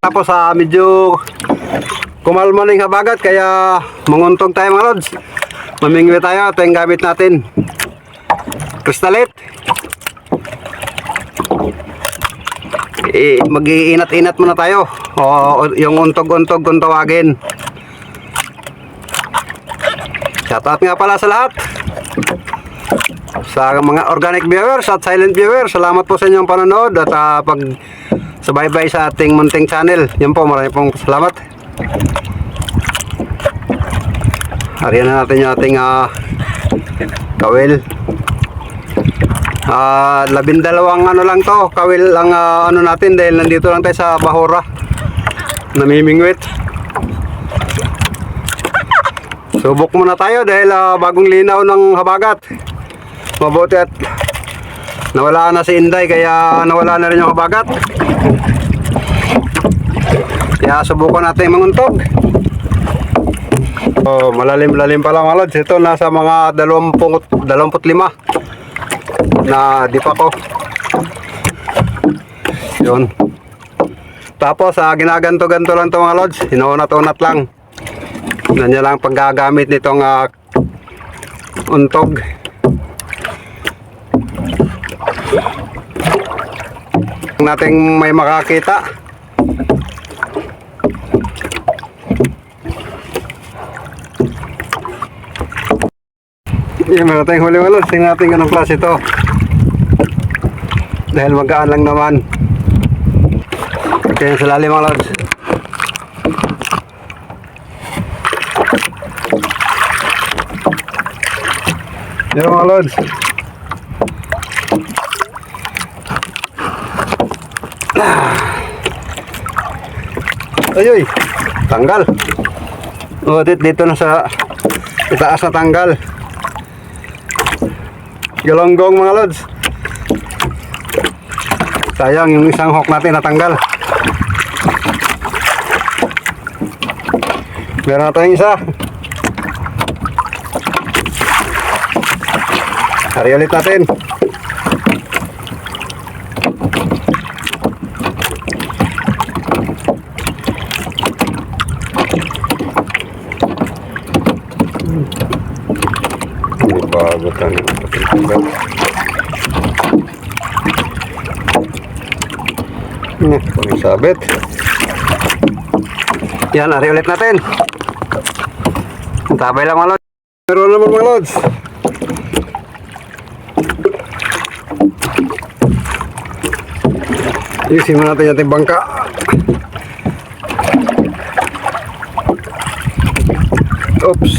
Tapos medyo kumalma na yung habagat kaya manguntog tayo mga lods. Mamingwi tayo. Ito yung gamit natin. Kristalit. Mag-iinat-inat muna tayo. O yung untog-untog kung tawagin. Shoutout nga pala sa lahat. Sa mga organic viewers at silent viewers, salamat po sa inyong panonood at pag subaybay sa ating munting channel. Yan po, marami pong salamat. Hariyan na natin yung ating kawil. 12 ano lang to, kawil lang ano natin dahil nandito lang tayo sa Bahura. Namimingwit. Subok muna tayo dahil bagong linaw ng habagat. Mabuti at nawala na si Inday kaya nawala na rin yung habagat. Kaya subukan natin manguntog. Malalim-lalim pala mga lods. Ito nasa mga 25 na dipa ko. Yun. Tapos ginaganto-ganto lang ito mga lods. Hinunat-unat lang. Ganyan lang paggagamit nitong untog. Nating may makakita. Yan, meron tayong huli mga lods. Tingnan natin ganong klase ito. Dahil magaan lang naman. Kaya sa lalim mga lods. Yan mga lods. Ayoy, tanggal. Dito na sa itaas na tanggal. Galonggong mga lods. Sayang yung isang hook natin natanggal. Meron na tayong isa. Hari ulit natin. Bagutan ini sabit. Yan, hari ulit natin. Tabay lang mga lods. Meron naman mga lods. Isin mo natin yung bangka. Oops.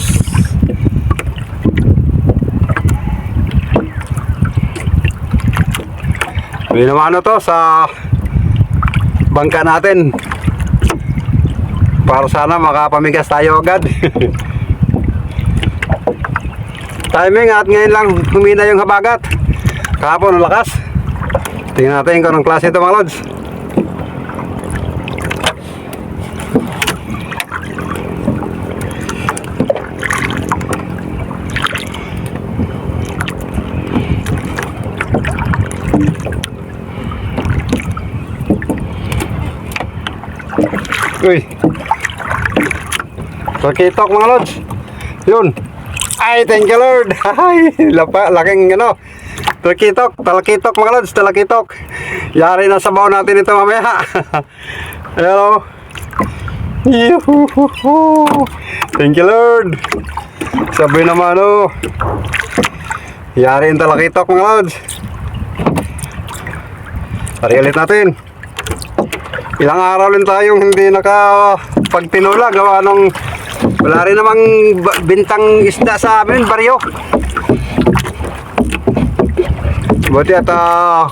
Hindi naman to sa bangka natin. Para sana makapamigas tayo agad. Timing at ngayon lang humina yung habagat. Kahapon ang lakas. Tingnan natin kung anong klase ito mga lods. Uy, pakitok mga lods. Yun. Ay, thank you Lord. Ay, laking talakitok mga lods, talakitok. Yari na sabaw natin ito mamaya. Hello. Thank you Lord. Sabi naman yari yung talakitok mga lods. Hari ulit natin. Ilang araw rin tayong hindi nakapagtinula gawa nung wala rin namang bintang isda sa amin, baryo. Buti at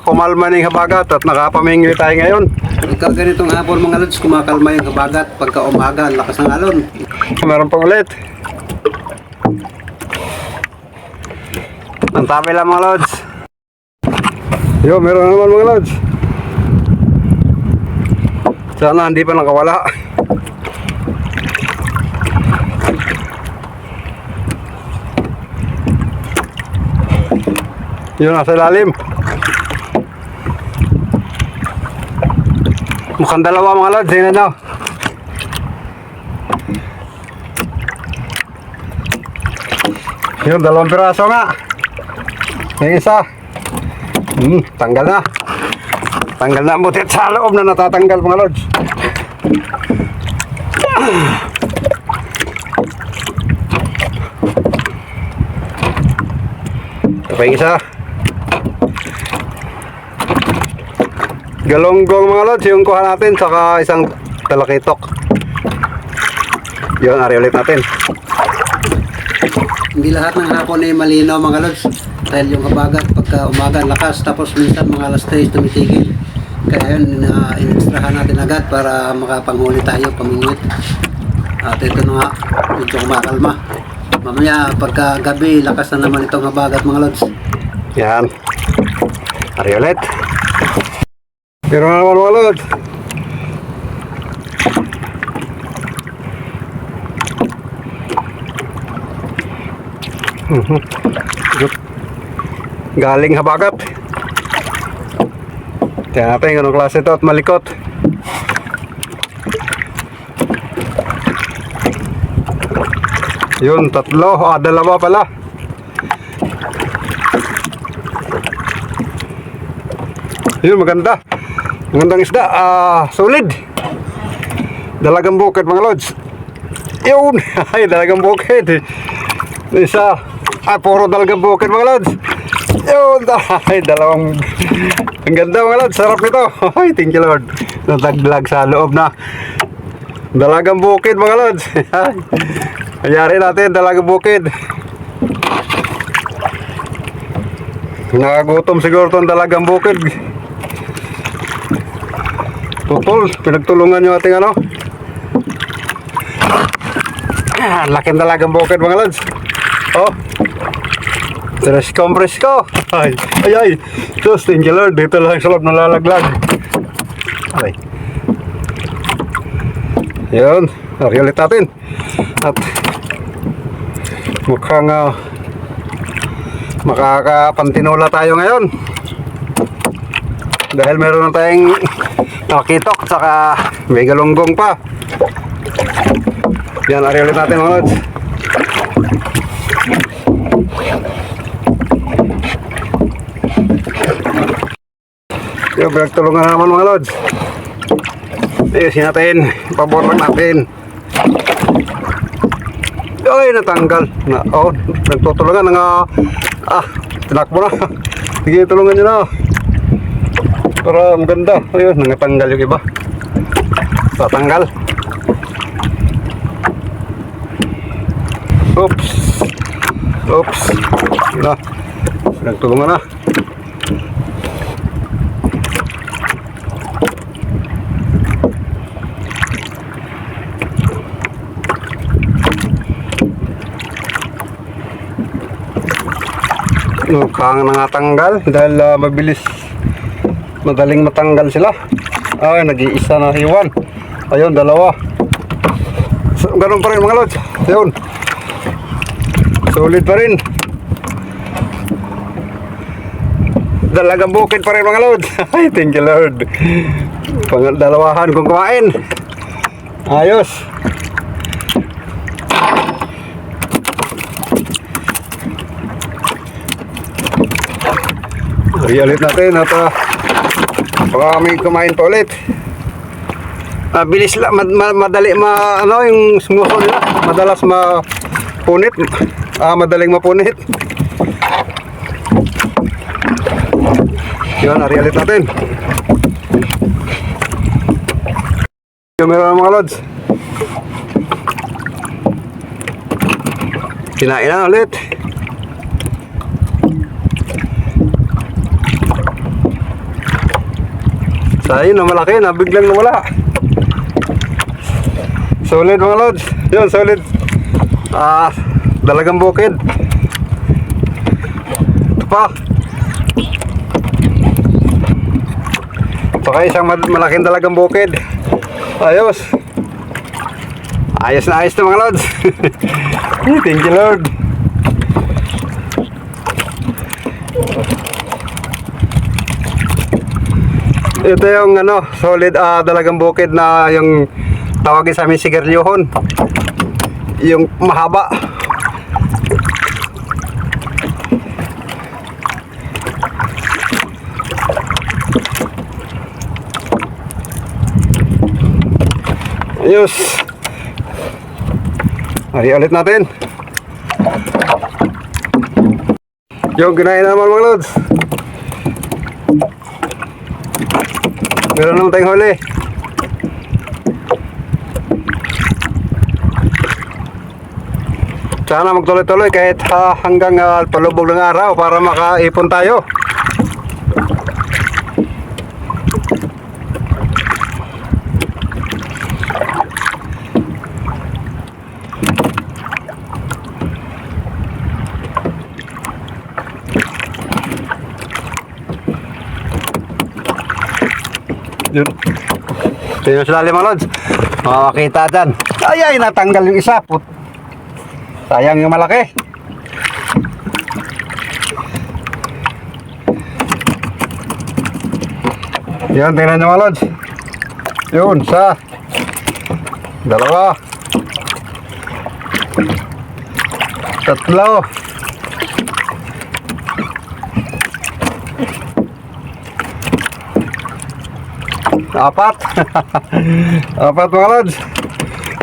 kumalma na yung habagat at nakapamingwi tayo ngayon. Pagka ganitong hapon mga lods, kumakalma yung habagat. Pagka umaga, ang lakas ng alon. Meron pang ulit. Ang tabi lang mga lods. Yo, meron naman mga lods. Sana hindi pa nakawala. Yun nasa ilalim. Mukhang dalawa mga lods. Tingnan nyo. Yun, dalawang piraso nga. Yung isa. Tanggal na. Tanggal na. Butit sa loob na natatanggal mga lods. Ito pa yung isa. Galonggong mga lods, yung kuha natin, saka isang talakitok. Yun, ari ulit natin. Hindi lahat ng hapon ay malinaw mga lods. Dahil yung habagat pagka umaga lakas, tapos minsan mga alas 3 tumitigil. Kaya yun, in-extrahan natin agad para makapanghuli tayo, pamingwit. At ito na nga, medyo kumakalma. Mamaya pagka gabi, lakas na naman itong habagat mga lods. Yan. Ari ulit. Pero naman mga lods. Galing habagat. Tingnan natin anong klase ito at malikot. Yun, tatlo. Dalawa pala. Yun, maganda. Magandang isda. Solid. Dalagang bukid mga lods. Yun. Ay, dalagang bukid. Isa. Puro dalagang bukid mga lods. Yun. Ay, dalawang. Ang ganda mga lods. Sarap nito. Ay, thank you Lord. Nataglag sa loob na. Dalagang bukid mga lods. Ayari natin, dalagang bukid. Nakagutom siguro itong dalagang bukid. Tutol, pinagtulungan yung ating ano. Laking dalagang bukid mga lods. Oh, presko. Ay. Diyos, thank you Lord. Dito lang sa loob nalalaglag. Ay. Yun, ari ulit natin. At mukhang makakapantinola tayo ngayon. Dahil meron na tayong nakitok saka may galunggong pa. Yan, ari ulit natin mga lods. Yung pinagtulungan naman mga lods. Ayusin natin, pabor lang natin. Ay, natanggal na. Oh, nagtutulungan nga. Tinakbo na. Sige, tulungan nyo na. Para maganda. Ayun, nangatanggal yung iba. Tatanggal. Oops. Yun na. Nagtulungan na. Mukhang nangatanggal dahil madaling matanggal sila. Ay, nag-iisa na iwan. Ayun, dalawa. So, ganun pa rin mga lods. Ayun. Solid pa rin. Dalagang bukid pa rin mga lods. Ay, thank you Lord. Dalawahan kong kumain. Ayos. Ulit natin at baka may kumain pa ulit. Bilis lang, madali yung sumuso nila, madalas mapunit. Madaling mapunit. Yun, ari ulit natin. Yung meron mga lods. Kinain na ulit. Ayun na malaki na biglang nawala. Solid mga lods. Yun, solid. Dalagang bukid. Ito pa. Saka isang malaking dalagang bukid. Ayos. Ayos na mga lods. Thank you Lord. Ito yung ano, solid dalagang bukid na yung tawagin sa amin sigarilyohon. Yung mahaba. Ayos. Hari ulit natin. Yung kinain naman mga lods. Meron naman tayong huli. Sana magtuloy-tuloy kahit hanggang palubog ng araw para makaipon tayo. Yun. Tingnan sa lalim mga lods. Makakita dyan. Ay, natanggal yung isa. Sayang yung malaki. Yan, tingnan nyo mga lods. Yun, isa. Dalawa. Tatlo. Apat. Apat mga lods.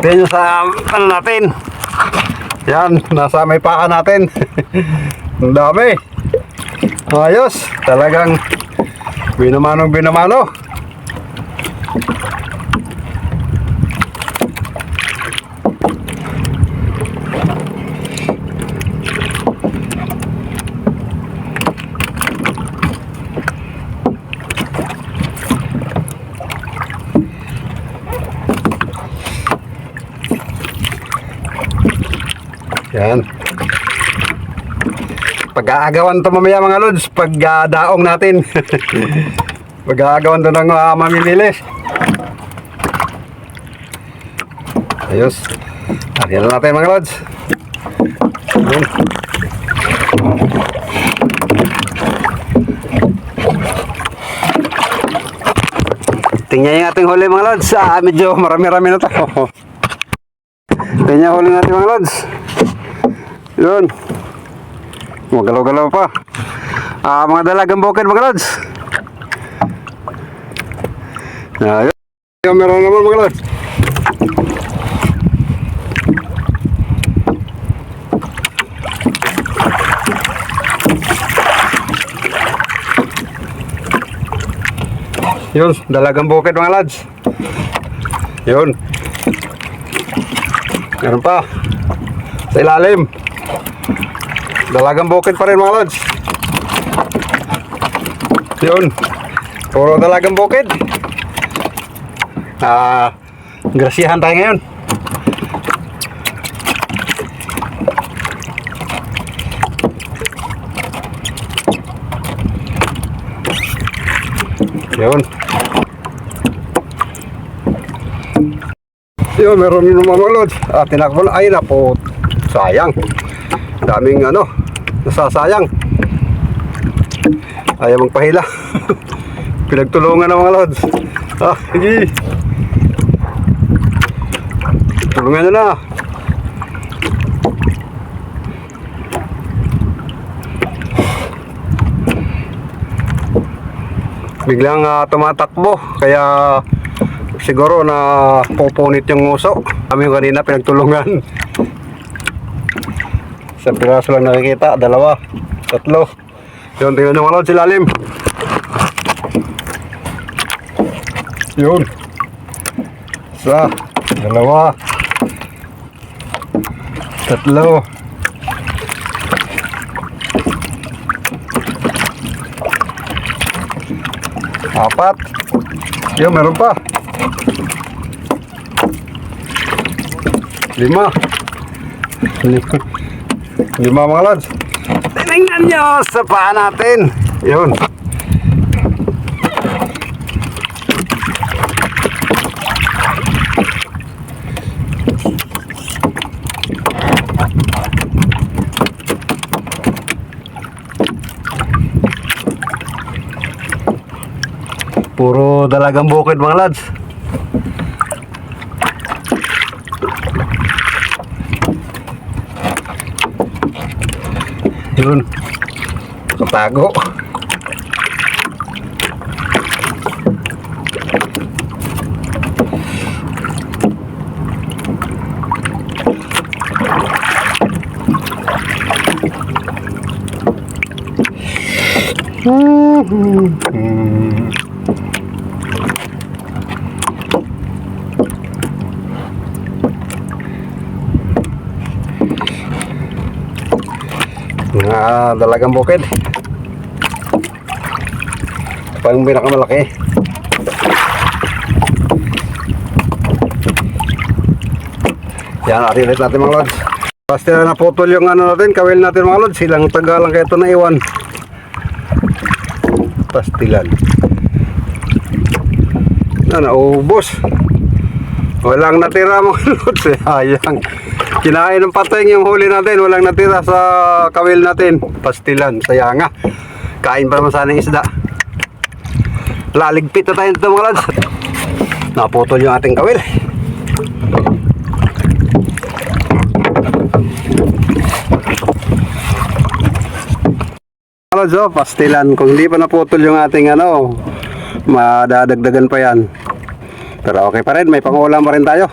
Tingnan sa ano natin. Yan, nasa may paa natin. Ang dami. Ayos. Talagang binamanong binamano. Yan. Pag-aagawan to mamaya mga lods, pag-daong natin. Pag-aagawan to ng mamimili. Ayos. Lagyan na natin mga lods. Yan. Tingnan yung ating huli mga lods. Medyo marami-rami na to. Tingnan yung huli natin mga lods. Yun. Magalaw-galaw pa. Mga dalagang bukid mga lods. Ayun. Meron naman mga lods. Yun, dalagang bukid mga lods. Yun. Meron pa. Sa ilalim. Dalagang bukid pa rin mga lods. Yun. Puro dalagang bukid. Grasihan tayo ngayon. Yun. Yun, meron yun mga lods. Tinakbo na. Ay na po. Sayang. Daming nasasayang. Ayaw magpahila. Pinagtulungan ng mga lods. Sige. Tulungan nyo na. Biglang tumatakbo. Kaya siguro na pupunit yung uso. Kami kanina pinagtulungan. Isang piraso lang nakikita, dalawa, tatlo. Yun, tingnan nyo mga lods, ilalim. Yun. Isa, dalawa, tatlo. Apat. Yun, meron pa. 5. 5 mga lods. Tingnan nyo sa paa natin. Yun. Puro dalagang bukid mga lads. Yun. Katago. Mga dalagang bukid. Ito pa yung pinakamalaki. Yan, ulit natin mga lods. Basta na naputol yung ano natin, kawil natin mga lods. Silang taga lang kaya ito na iwan. Pastilan. Naubos. Walang natira mga lods. Sayang. Kinain ng pateng yung huli natin. Walang natira sa kawil natin. Pastilan. Sayang nga. Kain pa naman sana yung isda. Laligpit na tayo dito mga lods. Naputol yung ating kawil. Lods, oh, pastilan. Kung hindi pa naputol yung ating ano, madadagdagan pa yan. Pero okay pa rin, may pangulam pa rin tayo.